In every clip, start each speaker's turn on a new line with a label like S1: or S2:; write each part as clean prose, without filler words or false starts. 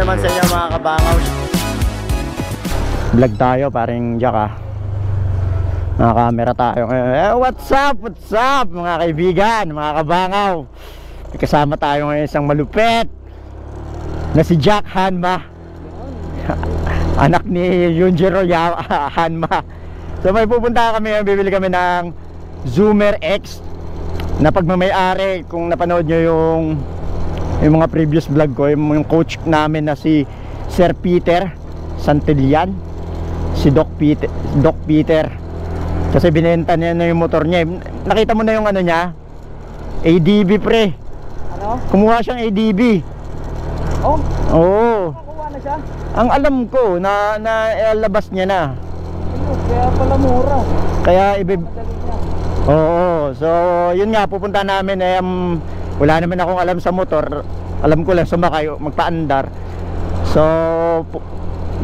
S1: naman sa inyo mga kabangaw. Vlog tayo paring Jack Naka-camera tayo ngayon. What's up mga kaibigan, mga kabangaw. Kasama tayo ngayon isang malupet na si Jack Hanma, anak ni Yunjiro Hanma. So may pupunta kami, bibili kami ng Zoomer X na pagmamay-ari. Kung napanood nyo yung mga previous vlog ko, yung coach namin na si Sir Peter Santillan, si Doc Peter. Kasi binenta niya na yung motor niya. Nakita mo na yung ano niya, ADB pre. Ano? Kumuha siyang ADB. Oh? Oo. Kumuha na siya? Ang alam ko na labas niya na. Kaya pala mura. Kaya oo. So yun nga, pupunta namin wala naman akong alam sa motor. Alam ko lang sumakay, magpaandar. So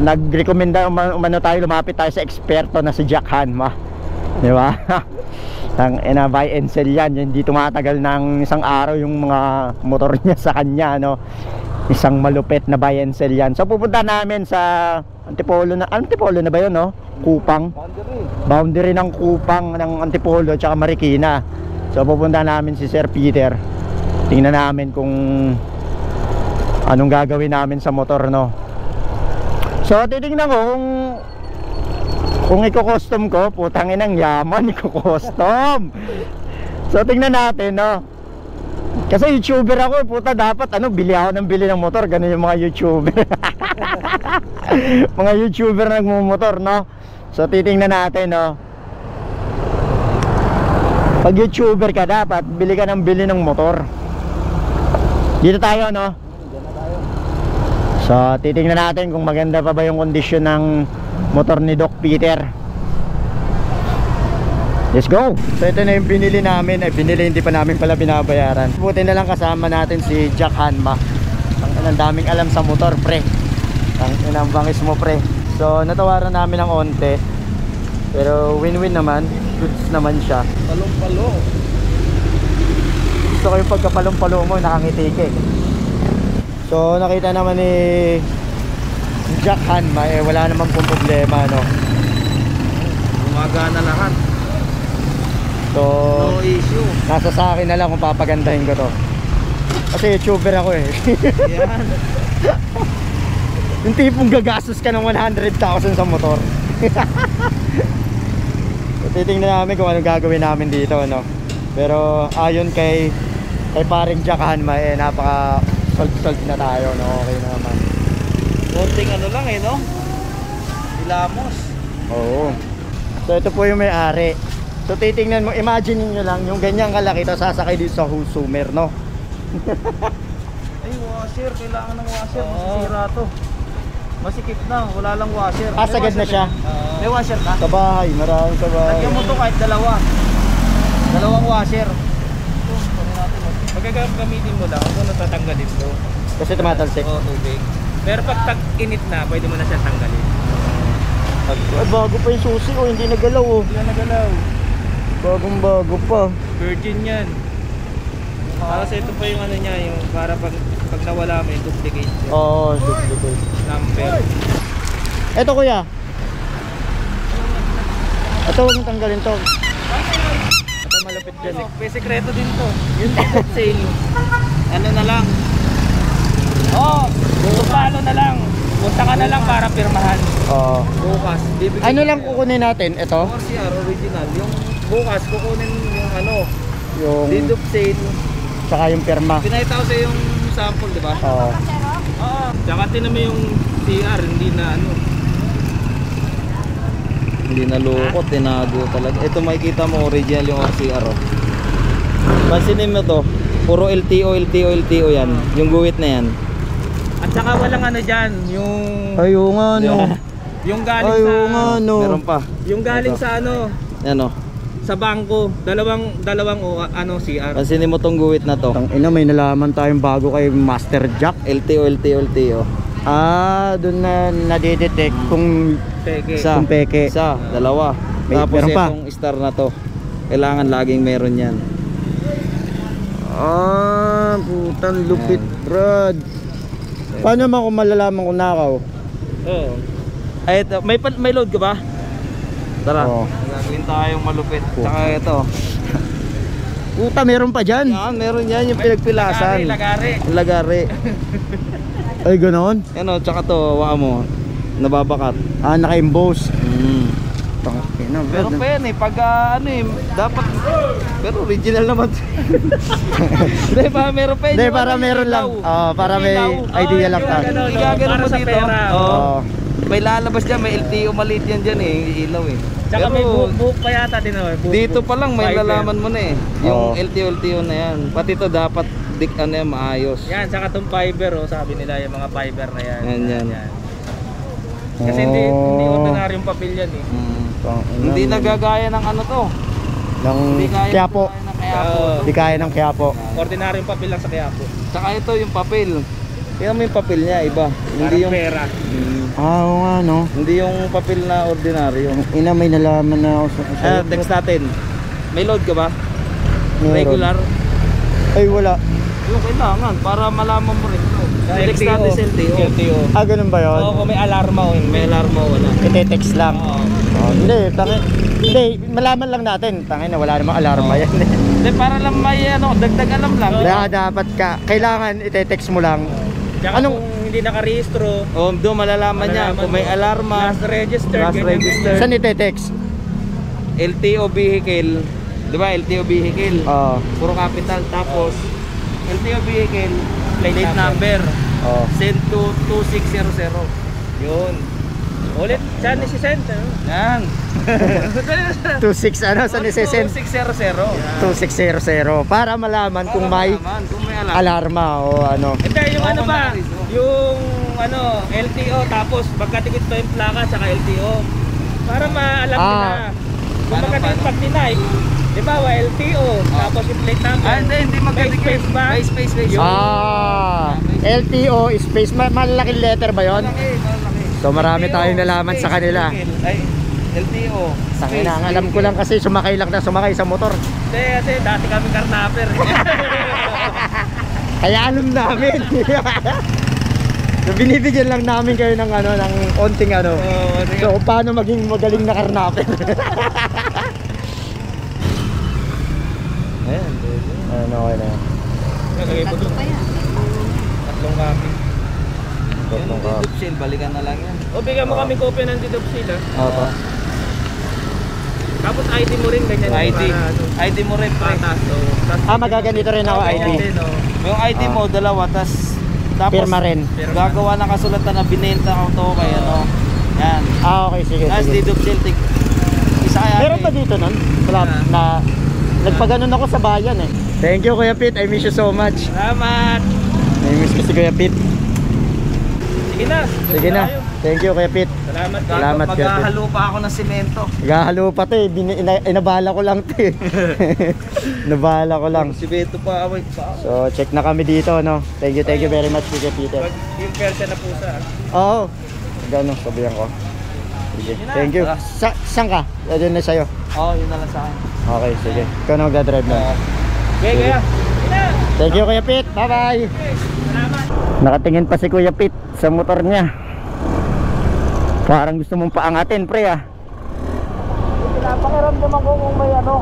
S1: nagrekomenda umano tayo, lumapit tayo sa eksperto na si Jack Hanma. Di ba? Buy and sell yan. Hindi tumatagal ng isang araw yung mga motor niya sa kanya, no? Isang malupit na buy and sell yan. So pupunta namin sa Antipolo na ba yun, no? Kupang. Boundary ng Kupang, ng Antipolo tsaka Marikina. So pupunta namin si Sir Peter. Tingnan namin kung anong gagawin namin sa motor, no? So titingnan ko kung i-custom ko, putang inang yaman, i-custom. So tingnan natin, no? Kasi YouTuber ako, puta, dapat bili ako ng motor. Ganun yung mga YouTuber. Mga YouTuber na nagmumotor, no? So titingnan natin, no? Pag YouTuber ka, dapat bili ka ng motor. Dito tayo, no? So titingnan natin kung maganda pa ba yung kondisyon ng motor ni Doc Peter. Let's go. So ito na yung binili namin. Hindi pa namin pala binabayaran. Buti na lang kasama natin si Jack Hanma. Ang daming alam sa motor, pre. Ang bangis mo, pre. So natawaran namin ng onte, pero win-win naman. Goods naman siya. Palong-palo. Gusto ko yung pagkapalong-palo mo, nakangiti ka. So nakita naman ni Jack Hanma, wala naman pong problema, no? Gumagana lahat. So no issue. Nasa sa akin na lang kung papagandahin ko to. Kasi YouTuber ako eh. Yan. Yung tipong gagastos ka ng 100,000 sa motor. So titingnan namin kung ano gagawin namin dito, no? Pero ayon kay paring Jack Hanma, napaka solve na tayo, no? Okay na naman. Konting lang no? Ilamos. Oo. So ito po yung may-ari. So titingnan mo, imagine niyo lang yung ganyang kalaki to sasakay dito sa Zoomer, no? Ay, washer, kailangan ng washer, masisira to. Masikip na, wala lang washer. Sagad na siya. May washer ka? Sa bahay, maraming sa bahay. Lagyan mo to kahit dalawang washer. Pagkagamitin mo lang, kung natatanggalin mo. Kasi tumatalsik? Oo, tubig. Pero pag tag-init na, pwede mo na siya tanggalin. Ay, bago pa yung susi, hindi nagalaw. Hindi na nagalaw. Bagong bago pa. Virgin yan. Kasi ito pa yung niya, yung para pag nawala may duplicate. Oo, duplicate. Number. Ito kuya. Ito huwag mong tanggalin to. Ito malupit dyan eh. May sekreto din to. Yung ticket sale. Ano na lang. Tupalo na lang. Punta ka na lang para pirmahan. Bukas. Ano lang kukunin natin? Ito? RCR original. Yung bukas kukunin yung yung deduct sale. Tsaka yung pirma. Pinahita ko sa yung sample, di ba? Oo. Tsaka tinan mo yung CR, hindi na hindi na lukot, tinago talaga. Ito makikita mo original yung RCR. Pansinin mo to, puro LTO yan. Yung guhit na yan. At saka walang dyan, yung yung galing sa meron pa. Yung galing sa sa bangko, dalawang CR. Pansinin mo tong guhit na to. May nalaman tayong bago kay Master Jack. LTO. Doon na nadidetect kung peke. Kung peke. Dalawa. Tapos itong star na to, kailangan laging meron yan. Putang lupit, Brad. Paano naman kung malalaman kung nakaw?
S2: Oo. Ay, ito. May load ka ba? Tara.
S1: Oo.
S2: Gagawin tayong malupit. Tsaka ito.
S1: Puta, meron pa dyan.
S2: Yan, meron yan yung pinagpilasan. Lagari.
S1: Ay, ganon.
S2: Yan o, tsaka to, waka mo. Nababakat.
S1: Ah, naka-emboss.
S2: Pero pa yan eh, pag ano eh, dapat. Pero original naman. Hindi, para meron pa yun.
S1: Hindi, para meron lang. Para may idea lang ka.
S2: Igagano mo dito.
S1: Oo.
S2: May lalabas dyan, may LTO maliit yan dyan eh, ilaw eh.
S3: Tsaka may buhok pa yata din
S2: dito pa lang may lalaman mo na eh. Yung
S1: Oo.
S2: LTO na yan. Pati to dapat ano yan, maayos.
S3: Yan, tsaka itong fiber sabi nila yung mga fiber na yan.
S2: Yan.
S3: Kasi hindi ordinaryong papel yan eh.
S2: Hindi nagagaya ng ano to.
S1: Ng
S2: Hindi kaya
S1: Quiapo.
S2: ng Quiapo.
S1: Hindi kaya ng Quiapo.
S3: Ordinaryong papel lang sa Quiapo.
S2: Tsaka ito yung papel. Tingnan mo yung papel niya, iba. Hindi yung
S3: pera.
S1: Oo nga, no.
S2: Hindi yung papel na ordinaryo.
S1: Ina, may nalaman na ako sa
S2: Text natin. May load ka ba?
S1: Meron.
S2: Regular?
S1: Ay, wala.
S2: Yung kailangan para malaman mo rin. Text
S3: LTO.
S2: natin sa LTO.
S1: Ah, ganun ba yun?
S3: Oo, kung may alarma o hindi.
S2: May alarma o wala.
S1: Ite-text lang.
S3: Oo.
S1: Hindi, hindi, malaman lang natin. Tangin na, wala namang alarma yan.
S2: Hindi, para lang may ano, dagdag alam lang.
S1: Kaya dapat kailangan ite-text mo lang.
S3: Tsaka
S1: Anong-
S3: kung hindi nakarehistro,
S2: O, doon malalaman niya kung may alarma.
S3: last registered,
S2: Last
S3: ganyan,
S2: registered.
S1: Saan ite-text?
S2: LTO vehicle. Di ba? LTO vehicle.
S1: Oo.
S2: Puro capital. Tapos, LTO vehicle, plate number.
S1: Oo.
S2: Send to 2600.
S3: Yun. Ulit, saan ni si Send?
S2: Yan.
S1: 26 ano, saan ise-send?
S2: 2600.
S1: 2600 para malaman kung may
S2: Kung may alarma.
S1: alarma o ano.
S3: Hindi, yung
S2: Oo,
S3: ano ba?
S2: nakariso.
S3: Yung ano, LTO tapos magkatikit pa yung plaka saka LTO. Para maalam nila. Kung
S2: Paano?
S3: magkatikit pag tinay, di ba, LTO, tapos yung plate number.
S2: Hindi magkadikit.
S3: May space ba?
S2: May space.
S1: LTO space, malaking letter ba 'yon?
S2: Malaki.
S1: So marami
S2: LTO,
S1: tayong nalaman sa
S2: space,
S1: kanila.
S2: vehicle. Ay, LTO.
S1: Tangina, ang alam ko lang kasi sumakay sa motor.
S3: Hindi, kasi dati kami karnapper.
S1: Kaya alam namin. So, binibigyan lang namin kayo ng ano, ng konting ano. So paano maging magaling na karnapper.
S2: Ayan.
S1: Ano, okay na.
S3: Nagagay po doon. Tatlong copy.
S2: Yung YouTube sale, balikan na lang yan.
S3: O, bigyan mo kami kopya ng deduct sila.
S1: Opo.
S3: Tapos ID mo rin, ganyan. yung
S2: ID.
S3: para, ano,
S2: ID mo rin, pre.
S3: patas, o.
S1: Magaganito rin ako ID.
S2: Yung ID mo, dalawa, tapos
S1: Pirma rin.
S2: gagawa ng kasulatan na binenta ko to kay ano. Yan.
S1: Okay, sige.
S2: Tapos deduct sale, isa kaya.
S1: Meron ba dito nun? Wala, na nagpaganon ako sa bayan eh. Thank you Kuya Pete, I miss you so much.
S3: Salamat!
S1: I miss ko si Kuya Pete.
S3: Sige na.
S1: Sige na. Thank you Kuya Pete.
S3: Salamat.
S1: Salamat, Kuya Pete.
S2: Maghahalo pa ako ng semento.
S1: Gahalo pa to eh. Inabala ko lang to eh. Nabala ko lang.
S2: Semento pa, away pa.
S1: So check na kami dito no. Thank you very much Kuya Peter.
S3: Yung Persian na pusa.
S1: Oo. Gano'n, sabihan ko. Sige. Thank you. Saan ka? Doon na sa'yo.
S2: Oo, yun na lang sa akin.
S1: Okay, sige. Ikaw na magdadrive na.
S3: Okay, kaya. Sige na.
S1: Thank you Kuya Pete. Bye bye.
S3: Salamat.
S1: Nakatingin pa si Kuya Pete sa motor niya. Parang gusto mong paangatin pre ah.
S2: Pinapakiramdaman ko kung may ano.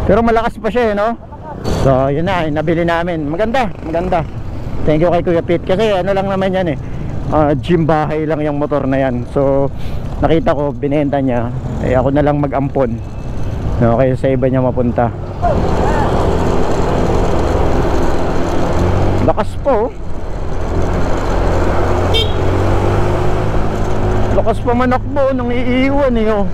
S1: Pero malakas pa siya eh, no? So yun na, nabili namin. Maganda. Thank you kay Kuya Pete. Kasi ano lang naman yan eh, gym bahay lang yung motor na yan. So nakita ko, binenta niya. Eh ako na lang mag-ampon. Okay, sa iba niya mapunta. Lakas po. Lakas pa manakbo nang iiwan eh oh.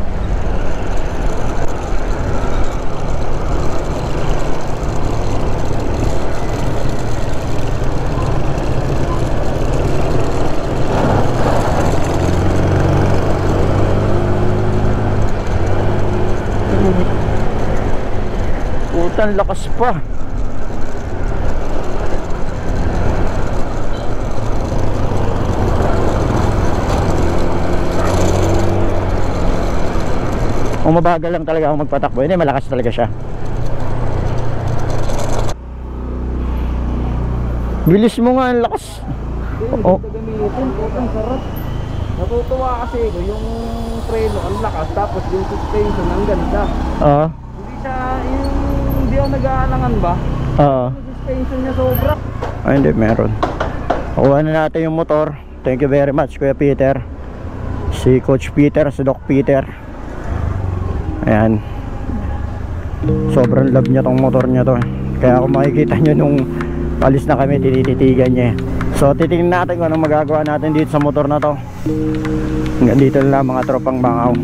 S1: Putang lakas pa. Kung mabagal lang talaga ako magpatakbo, hindi malakas talaga siya. Bilis mo nga, ang lakas. Oh.
S2: Hindi gamitin, putang sarap. Natutuwa kasi ko yung preno ang lakas tapos yung suspension ang ganda.
S1: Oo.
S2: Hindi siya yung hindi ako nag-aalangan ba?
S1: Oo.
S2: Yung suspension niya sobra.
S1: Ay, hindi, meron. Kuha na natin yung motor. Thank you very much, Kuya Peter. Si Coach Peter, si Doc Peter. Ayan. Sobrang love niya tong motor niya to. Kaya kung makikita nyo nung alis na kami, tinititigan niya. So titingnan natin kung anong magagawa natin dito sa motor na to. Hanggang dito na lang mga tropang bangaw.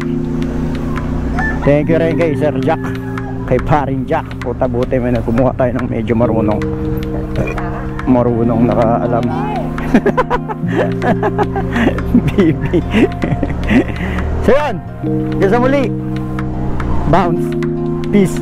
S1: Thank you rin kay Sir Jack, kay Paring Jack. Puta, buti may kumuha tayo ng medyo marunong nakaalam. Bibi. So yun, hanggang sa muli. Bounce. Peace.